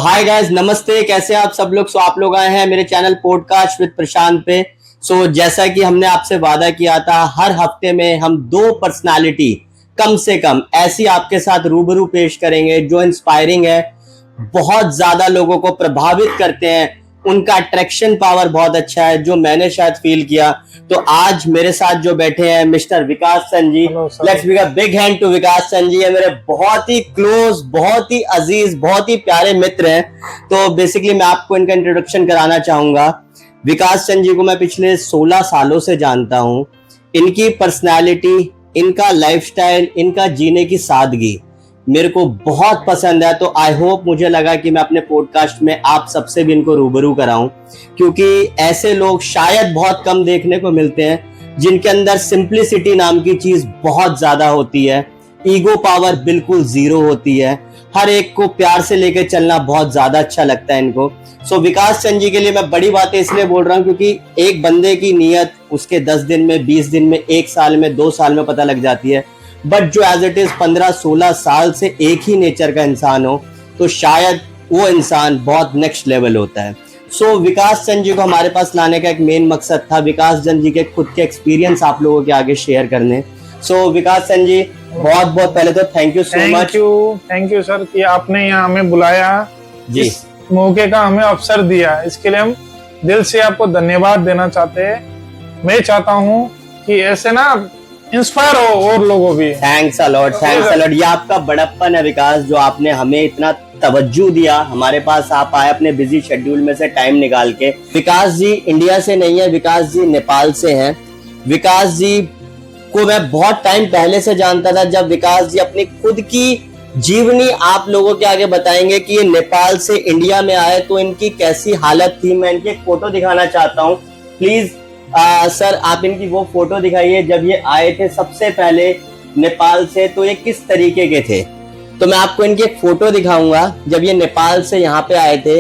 Hi guys, नमस्ते। कैसे आप सब लोग? आप लोग आए हैं मेरे चैनल पॉडकास्ट विद प्रशांत पे। जैसा कि हमने आपसे वादा किया था, हर हफ्ते में हम दो पर्सनालिटी कम से कम ऐसी आपके साथ रूबरू पेश करेंगे जो इंस्पायरिंग है, बहुत ज्यादा लोगों को प्रभावित करते हैं, उनका अट्रैक्शन पावर बहुत अच्छा है, जो मैंने शायद फील किया। तो आज मेरे साथ जो बैठे हैं mister Vikas Sanji. Let's give a big hand to Vikas Sanji. ये मेरे बहुत ही क्लोज, बहुत ही अजीज, बहुत ही प्यारे मित्र हैं। तो बेसिकली मैं आपको इनका इंट्रोडक्शन कराना चाहूंगा। विकास संजी को मैं पिछले 16 सालों से जानता हूं। इनकी पर्सनैलिटी, इनका लाइफस्टाइल, इनका जीने की सादगी मेरे को बहुत पसंद है। तो आई होप, मुझे लगा कि मैं अपने पॉडकास्ट में आप सबसे भी इनको रूबरू कराऊं, क्योंकि ऐसे लोग शायद बहुत कम देखने को मिलते हैं जिनके अंदर सिंप्लिसिटी नाम की चीज बहुत ज्यादा होती है, ईगो पावर बिल्कुल जीरो होती है, हर एक को प्यार से लेकर चलना बहुत ज्यादा अच्छा लगता है इनको। विकास चंद जी के लिए मैं बड़ी बातें इसलिए बोल रहा हूं क्योंकि एक बंदे की नीयत उसके 10 दिन में, 20 दिन में, 1 साल में, 2 साल में पता लग जाती है, बट जो एज इट इज 15-16 साल से एक ही नेचर का इंसान हो तो शायद वो इंसान बहुत नेक्स्ट लेवल होता है। विकास चंद जी को हमारे पास लाने का एक मेन मकसद था विकास चंद जी के खुद के एक्सपीरियंस आप लोगों के आगे शेयर करने। विकास चंद जी, बहुत बहुत पहले तो thank you so much. Thank you sir कि आपने यहाँ हमें बुलाया जी, इस मौके का हमें अवसर दिया, इसके लिए हम दिल से आपको धन्यवाद देना चाहते हैं। मैं चाहता हूँ कि ऐसे ना इंस्पायर हो और लोगों भी। Thanks a lot, thanks a lot. ये आपका बड़प्पन है विकास, जो आपने हमें इतना तवज्जो दिया, हमारे पास आप आए अपने बिजी शेड्यूल में से टाइम निकाल के। विकास जी इंडिया से नहीं है, विकास जी नेपाल से हैं। विकास जी को मैं बहुत टाइम पहले से जानता था। जब विकास जी अपनी खुद की जीवनी आप लोगों के आगे बताएंगे कि ये नेपाल से इंडिया में आए तो इनकी कैसी हालत थी, मैं इनकी एक फोटो दिखाना चाहता हूँ। प्लीज सर, आप इनकी वो फोटो दिखाइए जब ये आए थे सबसे पहले नेपाल से, तो ये किस तरीके के थे। तो मैं आपको इनकी एक फोटो दिखाऊंगा जब ये नेपाल से यहाँ पे आए थे,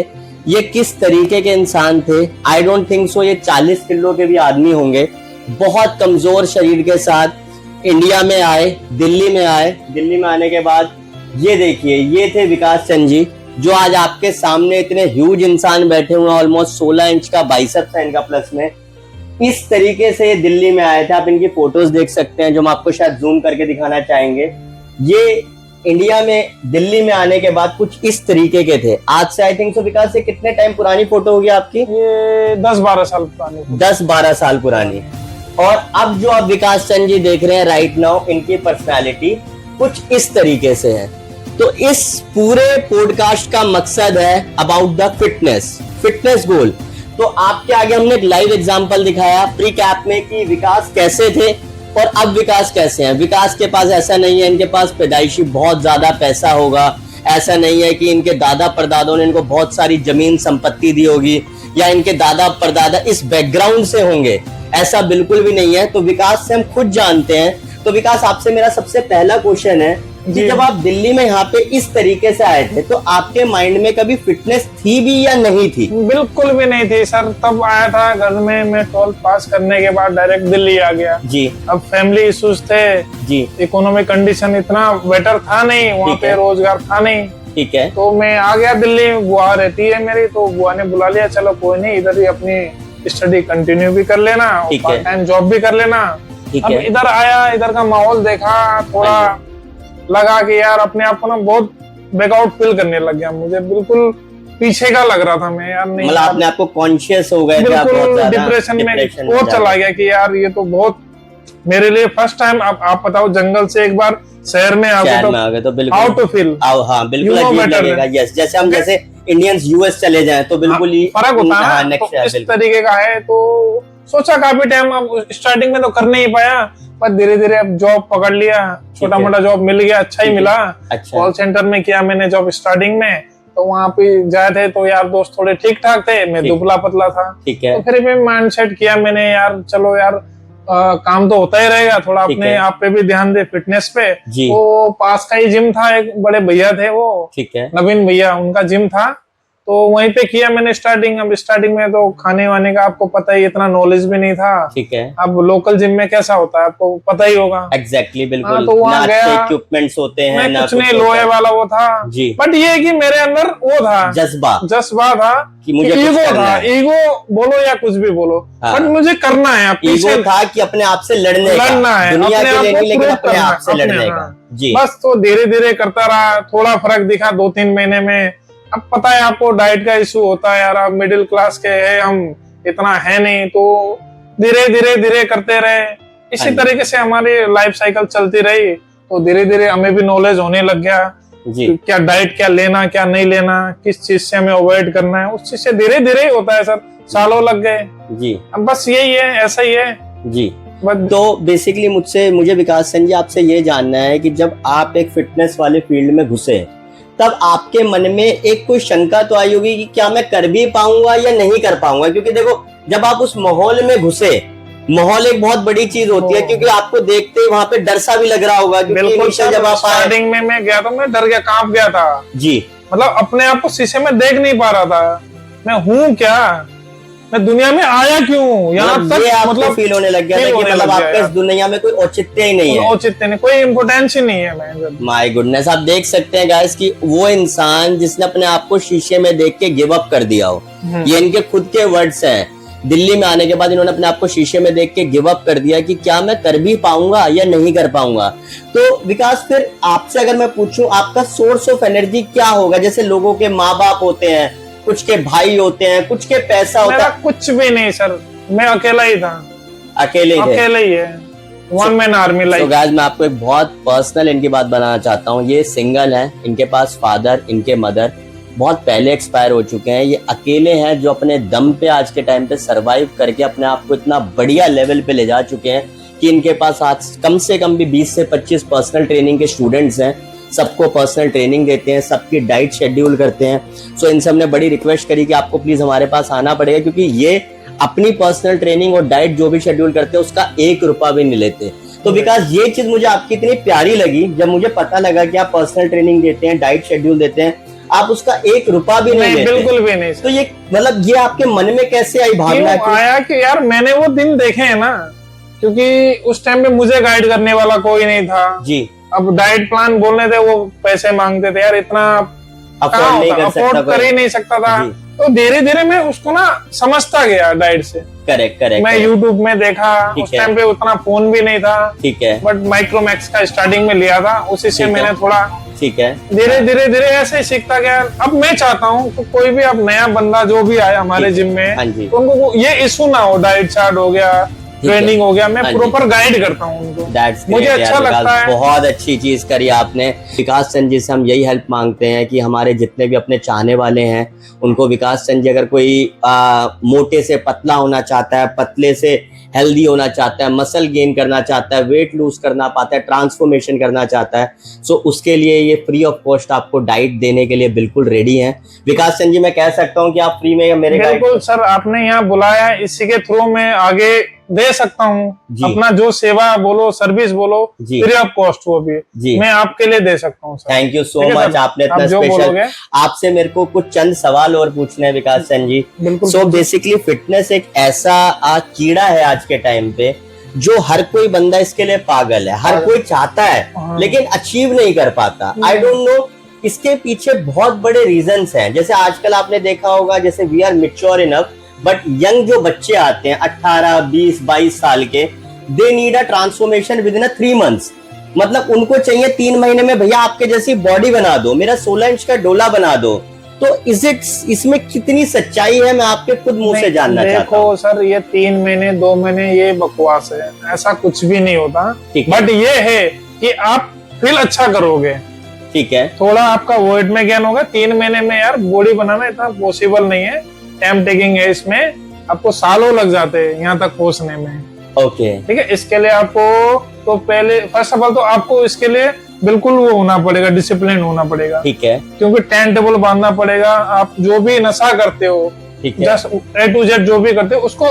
ये किस तरीके के इंसान थे। आई डोंट थिंक सो ये 40 किलो के भी आदमी होंगे, बहुत कमजोर शरीर के साथ इंडिया में आए, दिल्ली में आए। दिल्ली में आने के बाद ये देखिए, ये थे विकास चंद जी, जो आज आपके सामने इतने ह्यूज इंसान बैठे हुए हैं। ऑलमोस्ट 16 इंच का बाइसेप्स है इनका प्लस में। इस तरीके से ये दिल्ली में आए थे। आप इनकी फोटोज देख सकते हैं जो हम आपको शायद जूम करके दिखाना चाहेंगे। ये इंडिया में दिल्ली में आने के बाद कुछ इस तरीके के थे। आज से आई थिंक सो विकास से कितने टाइम पुरानी फोटो होगी आपकी? ये 10-12 साल पुरानी। 10-12 साल पुरानी। और अब जो आप विकास चंद जी देख रहे हैं राइट नाउ, इनकी पर्सनालिटी कुछ इस तरीके से है। तो इस पूरे पॉडकास्ट का मकसद है अबाउट द फिटनेस गोल। तो आपके आगे हमने एक लाइव एग्जांपल दिखाया प्री कैप में कि विकास कैसे थे और अब विकास कैसे हैं। विकास के पास ऐसा नहीं है इनके पास पैदाइशी बहुत ज्यादा पैसा होगा, ऐसा नहीं है कि इनके दादा परदादों ने इनको बहुत सारी जमीन संपत्ति दी होगी या इनके दादा परदादा इस बैकग्राउंड से होंगे, ऐसा बिल्कुल भी नहीं है। तो विकास से हम खुद जानते हैं। तो विकास, आपसे मेरा सबसे पहला क्वेश्चन है कि जब आप दिल्ली में यहाँ पे इस तरीके से आए थे तो आपके माइंड में कभी फिटनेस थी भी या नहीं थी? बिल्कुल भी नहीं थी सर। तब आया था घर में, मैं 12th पास करने के बाद डायरेक्ट दिल्ली आ गया जी। अब फैमिली इश्यूज थे जी, इकोनॉमिक कंडीशन इतना बेटर था नहीं, वहाँ पे रोजगार था नहीं। ठीक है। तो मैं आ गया दिल्ली। बुआ रहती है मेरी, तो बुआ ने बुला लिया, चलो कोई नहीं, इधर ही अपनी स्टडी कंटिन्यू भी कर लेना और पार्ट टाइम जॉब भी कर लेना। अब इधर आया, इधर का माहौल देखा, थोड़ा लगा कि यार अपने आप को ना बहुत बैकआउट फील करने लग गया। मुझे बिल्कुल पीछे का लग रहा था मैं, यार नहीं, मतलब आपने आपको कॉन्शियस हो गए थे, बिल्कुल डिप्रेशन में और चला गया कि यार ये तो बहुत मेरे लिए फर्स्ट टाइम। आप बताओ, जंगल से एक बार शहर में आ गए तो हाउ टू फील। हाँ बिल्कुल अजीब लगेगा। यस, जैसे हम जैसे इंडियंस यूएस चले जाएं तो बिल्कुल ही फर्क होता है। तो इस तरीके का है। तो सोचा काफी टाइम, अब स्टार्टिंग में तो कर नहीं पाया, पर धीरे धीरे अब जॉब पकड़ लिया, छोटा मोटा जॉब मिल गया, अच्छा ही मिला। कॉल सेंटर में किया मैंने जॉब स्टार्टिंग में। तो वहाँ पे जाए थे तो यार दोस्त थोड़े ठीक ठाक थे, मैं दुबला पतला था। तो फिर भी माइंड सेट किया मैंने, यार चलो यार काम तो होता ही रहेगा, थोड़ा अपने आप पे भी ध्यान दे, फिटनेस पे। तो पास का ही जिम था, एक बड़े भैया थे वो, नवीन भैया, उनका जिम था। तो वहीं पे किया मैंने स्टार्टिंग। अब स्टार्टिंग में तो खाने वाने का आपको पता ही, इतना नॉलेज भी नहीं था। ठीक है। अब लोकल जिम में कैसा होता है आपको पता ही होगा। एग्जैक्टली, बिल्कुल। तो वहाँ गया, इक्विपमेंट्स होते हैं मैं ना, कुछ नहीं, लोहे वाला वो था जी। बट ये है कि मेरे अंदर वो था जज्बा था कि मुझे ईगो था, ईगो बोलो या कुछ भी बोलो, बट मुझे करना है। ईगो था कि अपने आप से लड़ना है, दुनिया के लिए नहीं, लेकिन अपने आप से लड़ने का। जी। बस तो धीरे धीरे करता रहा, थोड़ा फर्क दिखा 2-3 महीने में। अब पता है आपको डाइट का इशू होता है यार, अब मिडिल क्लास के हैं हम, इतना है नहीं, तो धीरे धीरे धीरे करते रहे। इसी तरीके से हमारी लाइफ साइकिल चलती रही। तो धीरे धीरे हमें भी नॉलेज होने लग गया जी। क्या डाइट क्या लेना क्या नहीं लेना, किस चीज से हमें अवॉइड करना है, उस चीज से धीरे धीरे ही होता है सर, सालों लग गए जी। अब बस यही है, ऐसा ही है जी। तो बेसिकली मुझे विकास सेन जी आपसे ये जानना है कि जब आप एक फिटनेस वाले फील्ड में घुसे, तब आपके मन में एक कोई शंका तो आई होगी कि क्या मैं कर भी पाऊंगा या नहीं कर पाऊंगा, क्योंकि देखो जब आप उस माहौल में घुसे, माहौल एक बहुत बड़ी चीज होती है, क्योंकि आपको देखते ही वहां पे डर सा भी लग रहा होगा। बिल्कुल, जब आप स्टार्टिंग में मैं गया तो मैं डर गया, कांप गया था जी। मतलब अपने आप को शीशे में देख नहीं पा रहा था, मैं हूँ क्या, मैं दुनिया में आया क्यों, यहाँ तक मतलब फील होने लग गया था कि मतलब आपके इस दुनिया में कोई औचित्य ही नहीं है, औचित्य नहीं, कोई इम्पोर्टेंस ही नहीं है। माय गुडनेस, आप देख सकते हैं गाइस कि वो इंसान जिसने अपने आप को शीशे में देख के गिव अप कर दिया हो, ये इनके खुद के वर्ड्स हैं। दिल्ली में आने के बाद इन्होंने अपने आप को शीशे में देख के गिव अप कर दिया कि क्या मैं कर भी पाऊंगा या नहीं कर पाऊंगा। तो विकास, फिर आपसे अगर मैं पूछूं, आपका सोर्स ऑफ एनर्जी क्या होगा? जैसे लोगों के माँ बाप होते हैं, कुछ के भाई होते हैं, कुछ के पैसा होता है। कुछ भी नहीं सर, मैं अकेला ही था, अकेले ही है, वन मैन आर्मी लाइफ। तो गाइस, मैं आपको एक बहुत पर्सनल इनकी बात बनाना चाहता हूँ। ये सिंगल हैं, इनके पास फादर, इनके मदर बहुत पहले एक्सपायर हो चुके हैं। ये अकेले हैं जो अपने दम पे आज के टाइम पे सरवाइव करके अपने आप को इतना बढ़िया लेवल पे ले जा चुके हैं कि इनके पास आज कम से कम भी 20 से 25 पर्सनल ट्रेनिंग के स्टूडेंट्स हैं। सबको पर्सनल ट्रेनिंग देते हैं, सबकी डाइट शेड्यूल करते हैं। सो इनसे हमने बड़ी रिक्वेस्ट करी कि आपको प्लीज हमारे पास आना पड़ेगा, क्योंकि ये अपनी पर्सनल ट्रेनिंग और डाइट जो भी शेड्यूल करते हैं उसका 1 रुपया भी नहीं लेते। तो विकास, ये चीज मुझे आपकी इतनी प्यारी लगी, जब मुझे पता लगा कि आप पर्सनल ट्रेनिंग देते हैं, डाइट शेड्यूल देते हैं, आप उसका 1 रुपया भी नहीं लेते। बिल्कुल भी नहीं। तो ये मतलब ये आपके मन में कैसे आई भावना? आया कि यार मैंने वो दिन देखे हैं ना, क्योंकि उस टाइम पे मुझे गाइड करने वाला कोई नहीं था जी। अब डाइट प्लान बोलने थे, वो पैसे मांगते थे यार, इतना अफोर्ड कर ही नहीं सकता था। तो धीरे धीरे मैं उसको ना समझता गया डाइट से। करेक्ट। मैं यूट्यूब में देखा, उस टाइम पे उतना फोन भी नहीं था, ठीक है, बट माइक्रोमैक्स का स्टार्टिंग में लिया था, उसी से मैंने थोड़ा धीरे धीरे ऐसे सीखता गया। अब मैं चाहता हूँ तो कोई भी अब नया बंदा जो भी आया हमारे जिम में, तो उनको ये इशू ना हो, डाइट चार्ट हो गया, ट्रेनिंग हो गया, मैं प्रॉपर गाइड करता हूँ उनको। मुझे अच्छा लगता है। बहुत अच्छी चीज करी आपने विकास सेन जी से। हम यही हेल्प मांगते हैं कि हमारे जितने भी अपने चाहने वाले हैं उनको विकास सेन जी, अगर कोई मोटे से पतला होना चाहता है, पतले से हेल्दी होना चाहता है, मसल गेन करना चाहता है, वेट लूज करना पाता है, ट्रांसफॉर्मेशन करना चाहता है, सो उसके लिए ये फ्री ऑफ कॉस्ट आपको डाइट देने के लिए बिल्कुल रेडी हैं। विकास सेन जी, मैं कह सकता हूँ कि आप फ्री में मेरे बिल्कुल सर, आपने यहाँ बुलाया, इसी के थ्रू मैं आगे दे सकता हूँ अपना जो सेवा बोलो, सर्विस बोलो, फ्री ऑफ कॉस्ट वो भी मैं आपके लिए दे सकता हूँ। थैंक यू सो मच, आपने इतना स्पेशल। आपसे मेरे को कुछ चंद सवाल और पूछने हैं विकास सेन जी। सो बेसिकली फिटनेस एक ऐसा कीड़ा है आज के टाइम पे जो हर कोई बंदा इसके लिए पागल है, हर कोई चाहता है लेकिन अचीव नहीं कर पाता। आई डोंट नो, इसके पीछे बहुत बड़े रीजंस हैं। जैसे आजकल आपने देखा होगा, जैसे we are mature enough, but young जो बच्चे आते हैं 18, 20, 22 साल के, they need a transformation within 3 months। मतलब उनको चाहिए 3 महीने में भैया आपके जैसी बॉडी बना दो, मेरा 16 इंच का डोला बना दो। तो इसमें कितनी सच्चाई है, मैं आपके खुद मुंह से जानना चाहता हूँ। देखो सर, ये 3 महीने 2 महीने ये बकवास है, ऐसा कुछ भी नहीं होता। बट ये है कि आप फील अच्छा करोगे, ठीक है, थोड़ा आपका वेट में गेन होगा। 3 महीने में यार बॉडी बनाना इतना पॉसिबल नहीं है, टाइम टेकिंग है, इसमें आपको सालों लग जाते हैं यहाँ तक पहुंचने में। ओके, ठीक है। इसके लिए आपको तो पहले फर्स्ट ऑफ ऑल तो आपको इसके लिए बिल्कुल वो होना पड़ेगा, डिसिप्लिन होना पड़ेगा, ठीक है, क्योंकि टाइम टेबल बांधना पड़ेगा। आप जो भी नशा करते हो, जस्ट A to Z जो भी करते हो, उसको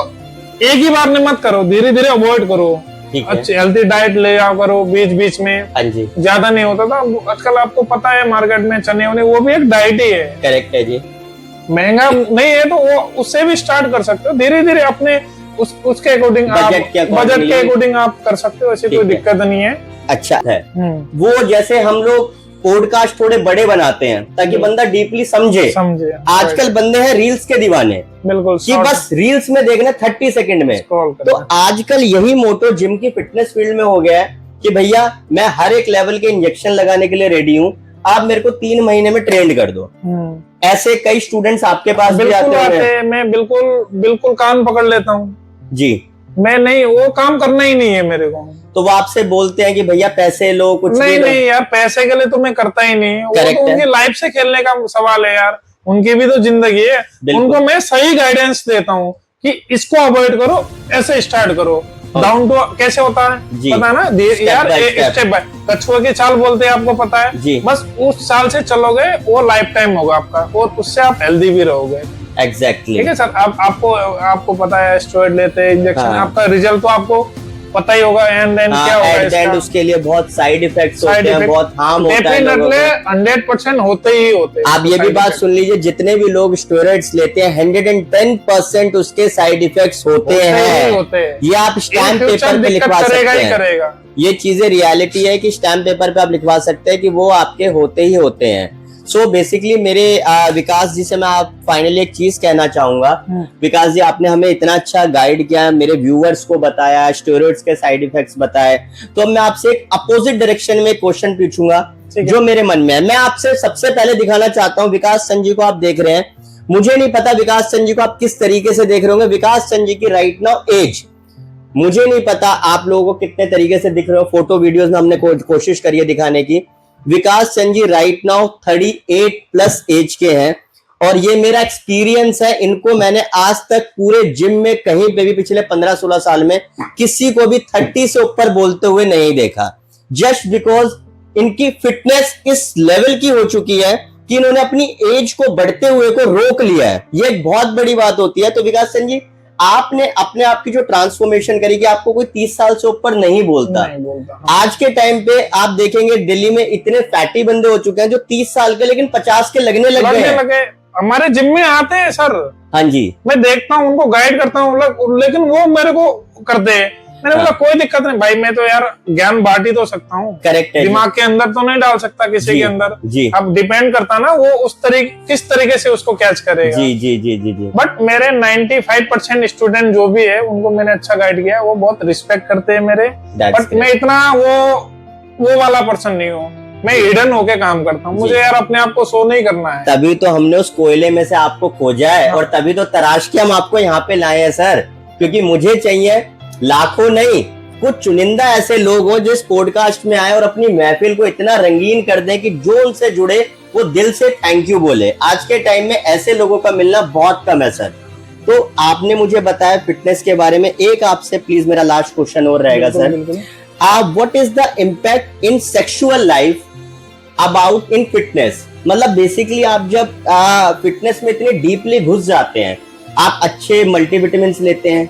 एक ही बार में मत करो, धीरे धीरे अवॉइड करो। अच्छी हेल्थी डाइट ले आओ करो बीच बीच में, ज्यादा नहीं होता था। आजकल आपको पता है मार्केट में चने वने, वो भी एक डाइट ही है। करेक्ट है जी। महंगा नहीं है तो वो उससे भी स्टार्ट कर सकते हो, धीरे धीरे अपने उसके अकॉर्डिंग, बजट के अकॉर्डिंग आप कर सकते हो, ऐसी कोई दिक्कत नहीं है। अच्छा है वो, जैसे हम लोग पॉडकास्ट थोड़े बड़े बनाते हैं ताकि बंदा डीपली समझे। आजकल बंदे हैं रील्स के दीवाने, बिल्कुल, कि बस रील्स में देखना 30 सेकंड में। तो आजकल यही मोटो जिम की फिटनेस फील्ड में हो गया है कि भैया मैं हर एक लेवल के इंजेक्शन लगाने के लिए रेडी हूँ, आप मेरे को 3 महीने में ट्रेंड कर दो। ऐसे कई स्टूडेंट्स आपके पास भी आते हैं। मैं बिल्कुल कान पकड़ लेता हूँ जी, मैं नहीं, वो काम करना ही नहीं है मेरे को। तो वो आपसे बोलते हैं कि भैया पैसे लो, कुछ नहीं यार, पैसे के लिए तो मैं करता ही नहीं। वो तो उनकी लाइफ से खेलने का सवाल है यार, उनकी भी तो जिंदगी है। उनको मैं सही गाइडेंस देता हूँ कि इसको अवॉइड करो, ऐसे स्टार्ट करो, डाउन टू कैसे होता है पता है ना यार, स्टेप बाय कछुए की चाल बोलते हैं, आपको पता है। बस उस चाल से चलोगे वो लाइफ टाइम होगा आपका, और उससे आप हेल्दी भी रहोगे। एग्जैक्टली ठीक है सर। आपको पता है स्टेरॉइड लेते हैं इंजेक्शन, आपका रिजल्ट तो आपको पता ही होगा, एंड देन क्या होगा इसका, उसके लिए बहुत साइड इफेक्ट्स होते हैं, बहुत हार्म होता है लोगों को। 100% होते ही होते हैं। आप ये भी बात सुन लीजिए, जितने भी लोग स्टेरॉइड्स लेते हैं 110% उसके साइड इफेक्ट्स होते हैं। ये आप स्टैम्प पेपर पे लिखवा सकते हैं। ये चीजें रियलिटी है कि स्टैम्प पेपर पे आप लिखवा सकते हैं कि वो आपके होते ही होते हैं। सो बेसिकली मेरे विकास जी से मैं आप फाइनली एक चीज कहना चाहूंगा। विकास जी, आपने हमें इतना अच्छा गाइड किया, मेरे व्यूअर्स को बताया, स्टेरॉइड्स के साइड इफेक्ट्स बताए। तो अब मैं आपसे एक अपोजिट डायरेक्शन में क्वेश्चन पूछूंगा जो मेरे मन में है। मैं आपसे सबसे पहले दिखाना चाहता हूँ, विकास चंद जी को आप देख रहे हैं, मुझे नहीं पता विकास चंद जी को आप किस तरीके से देख रहे होंगे। विकास चंद जी की राइट नाउ एज मुझे नहीं पता आप लोगों को कितने तरीके से दिख रहे हो, फोटो वीडियोस में हमने कोशिश करी है दिखाने की। विकास Chand ji right now 38+ as के हैं, और ये मेरा एक्सपीरियंस है, इनको मैंने आज तक पूरे जिम में कहीं पे भी पिछले 15-16 साल में किसी को भी 30 से ऊपर बोलते हुए नहीं देखा। जस्ट बिकॉज इनकी फिटनेस इस लेवल की हो चुकी है कि इन्होंने अपनी एज को बढ़ते हुए को रोक लिया है। ये एक बहुत बड़ी बात होती है। तो विकास चंद जी, आपने अपने आप की जो ट्रांसफॉर्मेशन करी कि आपको कोई 30 साल से ऊपर नहीं बोलता। आज के टाइम पे आप देखेंगे दिल्ली में इतने फैटी बंदे हो चुके हैं जो 30 साल के लेकिन 50 के लगने लग गए हैं। हमारे जिम में आते हैं सर। हाँ जी, मैं देखता हूँ, उनको गाइड करता हूँ, लेकिन वो मेरे को करते हैं। मैंने बोला कोई दिक्कत नहीं भाई, मैं तो यार ज्ञान बांट ही तो सकता हूँ, करेक्ट है, दिमाग के अंदर तो नहीं डाल सकता किसी के अंदर। अब डिपेंड करता ना वो उस किस तरीके से उसको कैच करेगा। जी। बट मेरे 95% स्टूडेंट जो भी है उनको मैंने अच्छा गाइड किया, वो बहुत रिस्पेक्ट करते हैं मेरे। बट मैं इतना वो वाला पर्सन नहीं हूँ, मैं हिडन होके काम करता हूँ। मुझे यार अपने आप को शो नहीं करना है। तभी तो हमने उस कोयले में से आपको खोजा है, और तभी तो तराश के हम आपको यहाँ पे लाए हैं सर, क्योंकि मुझे चाहिए लाखों नहीं, कुछ चुनिंदा ऐसे लोग हो जो इस पॉडकास्ट में आए और अपनी महफिल को इतना रंगीन कर दें कि जो उनसे जुड़े वो दिल से थैंक यू बोले। आज के टाइम में ऐसे लोगों का मिलना बहुत कम है सर। तो आपने मुझे बताया फिटनेस के बारे में, एक आपसे प्लीज मेरा लास्ट क्वेश्चन और रहेगा sir. What is the impact in sexual life about in fitness? मतलब बेसिकली आप जब फिटनेस में इतने डीपली घुस जाते हैं, आप अच्छे मल्टीविटामिन लेते हैं,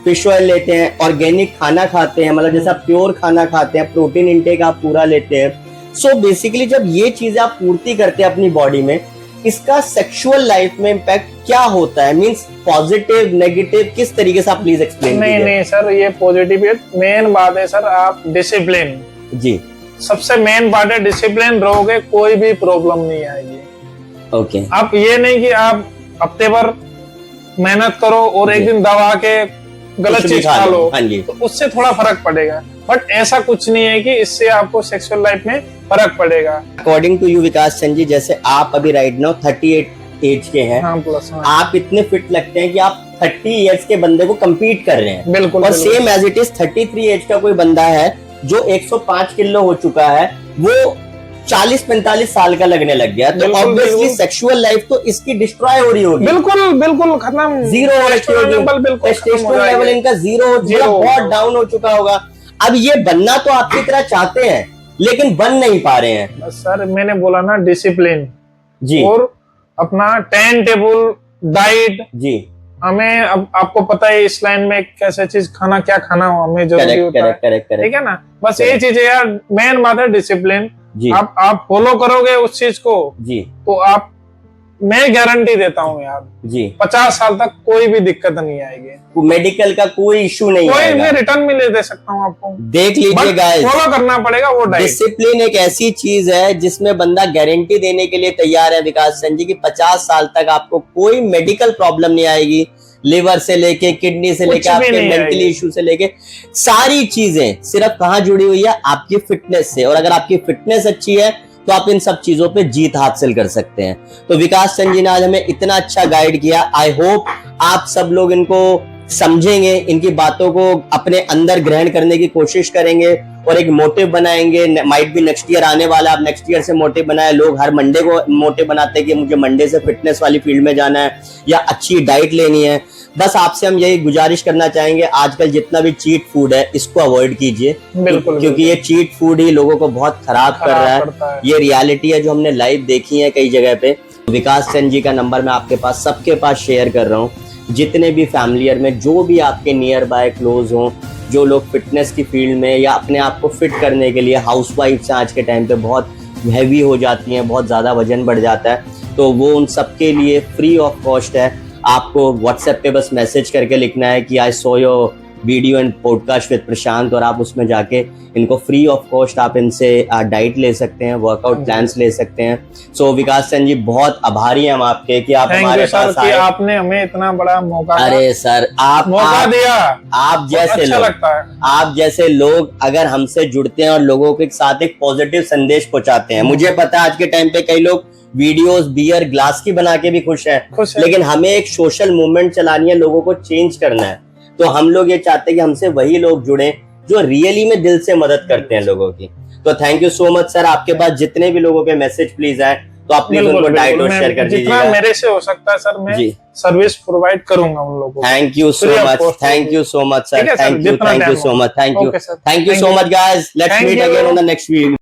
फिश ऑयल लेते हैं, ऑर्गेनिक खाना खाते हैं, मतलब जैसा प्योर खाना खाते हैं, प्रोटीन इंटेक आप पूरा लेते हैं। सो बेसिकली जब ये चीजें आप पूर्ति करते हैं अपनी बॉडी में, इसका सेक्सुअल लाइफ में इम्पैक्ट क्या होता है? मींस पॉजिटिव, नेगेटिव, किस तरीके से आप प्लीज एक्सप्लेन कीजिए। नहीं सर, ये पॉजिटिव है। मेन बात है सर, आप डिसिप्लिन जी, सबसे मेन बात है। डिसिप्लिन रहोगे कोई भी प्रॉब्लम नहीं आएगी। ओके, आप ये नहीं कि आप हफ्ते भर मेहनत करो और एक दिन दबा के गलत चीज खा लो, तो उससे थोड़ा फर्क पड़ेगा। बट ऐसा कुछ नहीं है कि इससे आपको सेक्सुअल लाइफ में फर्क पड़ेगा। अकॉर्डिंग टू यू विकास चंद जी, जैसे आप अभी राइट नाउ 38 एज के हैं, आप इतने फिट लगते हैं कि आप 30 इयर्स के बंदे को कम्पीट कर रहे हैं। बिल्कुल। और same as it is 33 age का कोई बंदा है जो 105 किलो हो चुका है, वो 40-45 साल का लगने लग गया। तो ऑब्वियसली सेक्सुअल लाइफ तो इसकी डिस्ट्रॉय हो रही होगी। बिल्कुल खत्म, जीरो हो रखी होगी, टेस्टोस्टेरोन लेवल इनका जीरो बहुत डाउन हो चुका होगा। अब ये बनना तो आपकी तरह चाहते हैं लेकिन बन नहीं पा रहे हैं। सर मैंने बोला ना, डिसिप्लिन जी, और अपना टाइम टेबल, डाइट जी। हमें अब आपको पता है इस लाइन में कैसे चीज खाना, क्या खाना हो हमें जरूरी होता है, ठीक है ना। बस ये चीज है यार, मेन बात है डिसिप्लिन। आप फॉलो करोगे उस चीज को जी, तो आप मैं गारंटी देता हूँ यार जी, 50 साल तक कोई भी दिक्कत नहीं आएगी, मेडिकल का कोई इशू नहीं कोई, आएगा। मैं रिटर्न में ले दे सकता हूँ आपको, देख लीजिए गाइस, फॉलो करना पड़ेगा वो डाइट। डिसिप्लिन एक ऐसी चीज है जिसमें बंदा गारंटी देने के लिए तैयार है विकास चंद जी की 50 साल तक आपको कोई मेडिकल प्रॉब्लम नहीं आएगी, लिवर से लेके किडनी से लेके आपके मेंटली इशू से लेके सारी चीजें सिर्फ कहाँ जुड़ी हुई है, आपकी फिटनेस से। और अगर आपकी फिटनेस अच्छी है तो आप इन सब चीजों पे जीत हासिल कर सकते हैं। तो विकास चंद जी ने आज हमें इतना अच्छा गाइड किया। आई होप आप सब लोग इनको समझेंगे, इनकी बातों को अपने अंदर ग्रहण करने की कोशिश करेंगे और एक मोटिव बनाएंगे। माइट भी नेक्स्ट ईयर आने वाला, आप नेक्स्ट ईयर से मोटिव बनाए। लोग हर मंडे को मोटिव बनाते हैं कि मुझे मंडे से फिटनेस वाली फील्ड में जाना है या अच्छी डाइट लेनी है। बस आपसे हम यही गुजारिश करना चाहेंगे, आजकल जितना भी चीट फूड है इसको अवॉइड कीजिए, क्योंकि ये चीट फूड ही लोगों को बहुत खराब कर रहा है। ये रियलिटी है जो हमने लाइव देखी है कई जगह पे। विकास चंद जी का नंबर मैं आपके पास सबके पास शेयर कर रहा हूँ, जितने भी फैमिलियर में जो भी आपके नियर बाय क्लोज हों, जो लोग फिटनेस की फील्ड में या अपने आप को फिट करने के लिए, हाउसवाइफ से आज के टाइम पे बहुत हैवी हो जाती हैं, बहुत ज़्यादा वजन बढ़ जाता है, तो वो उन सबके लिए फ्री ऑफ कॉस्ट है। आपको व्हाट्सएप पे बस मैसेज करके लिखना है कि I saw your video and podcast with Prashant, और आप उसमें जाके इनको फ्री ऑफ कॉस्ट आप इनसे डाइट ले सकते हैं, वर्कआउट प्लान्स ले सकते हैं। सो विकास चंद जी बहुत आभारी हैं हम आपके कि आप हमारे पास आए, आपने हमें इतना बड़ा मौका, अरे सर आप मौका दिया। आप जैसे अच्छा लोग, लगता है, आप जैसे लोग अगर हमसे जुड़ते हैं और लोगों के साथ एक पॉजिटिव संदेश पहुंचाते हैं, मुझे पता है आज के टाइम पे कई लोग वीडियोस बियर ग्लास की बना के भी खुश है, लेकिन हमें एक सोशल मूवमेंट चलानी है, लोगों को चेंज करना है। तो हम लोग ये चाहते हैं कि हमसे वही लोग जुड़े जो रियली में दिल से मदद करते हैं लोगों की। तो thank you so much sir. आपके पास जितने भी लोगों के मैसेज प्लीज आए तो आप प्लीज उनको डाइट और शेयर कर दीजिएगा। जितना मेरे से हो सकता है सर मैं सर्विस प्रोवाइड करूंगा उन लोगों को। Thank you so much, thank you so much sir, thank you so much, thank you so much guys. Let's meet again on the next video.